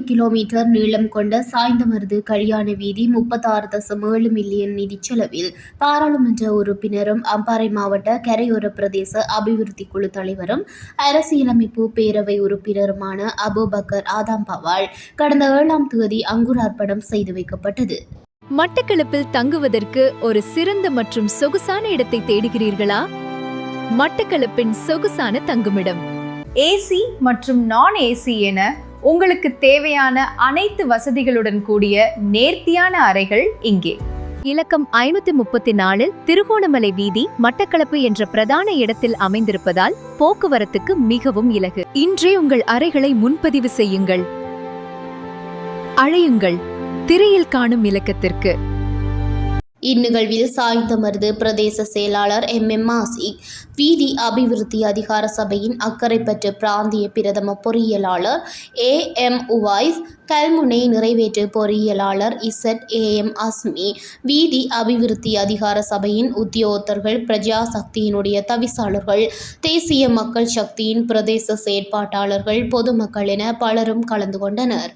Kilometre நீளம் கொண்ட சாய்ந்தமருது கல்யாண வீதி 36.7 மில்லியன் நிதி செலவில் பாராளுமன்ற உறுப்பினரும் அம்பாறை மாவட்ட கரையோர பிரதேச அபிவிருத்தி குழு தலைவரும் அரசியலமைப்பு பேரவை உறுப்பினருமான அபூபக்கர் ஆதம் பவால் கடந்த 7ஆம் தேதி அங்குரார்ப்பணம் செய்து வைக்கப்பட்டது. மட்டக்களப்பில் தங்குவதற்கு ஒரு சிறந்த மற்றும் சொகுசான இடத்தை தேடுகிறீர்களா? மட்டக்களப்பின் சொகுசான தங்குமிடம் ஏசி மற்றும் நான் ஏசி என உங்களுக்கு தேவையான அனைத்து வசதிகளுடன் கூடிய நேர்த்தியான அறைகள் இங்கே. இலக்கம் 534 திருகோணமலை வீதி மட்டக்களப்பு என்ற பிரதான இடத்தில் அமைந்திருப்பதால் போக்குவரத்துக்கு மிகவும் இலகு. இன்றே உங்கள் அறைகளை முன்பதிவு செய்யுங்கள். அழையுங்கள் திரையில் காணும் இலக்கத்திற்கு. இந்நிகழ்வில் சாய்ந்தமருது பிரதேச செயலாளர் MM ஆசிக், வீதி அபிவிருத்தி அதிகார சபையின் அக்கரைப்பற்று பிராந்திய பிரதம பொறியியலாளர் AM உவாய்ஸ், கல்முனை நிறைவேற்று பொறியியலாளர் ZAM அஸ்மி, வீதி அபிவிருத்தி அதிகார சபையின் உத்தியோகத்தர்கள், பிரஜா சக்தியினுடைய தவிசாளர்கள், தேசிய மக்கள் சக்தியின் பிரதேச செயற்பாட்டாளர்கள், பொதுமக்கள் என பலரும் கலந்து கொண்டனர்.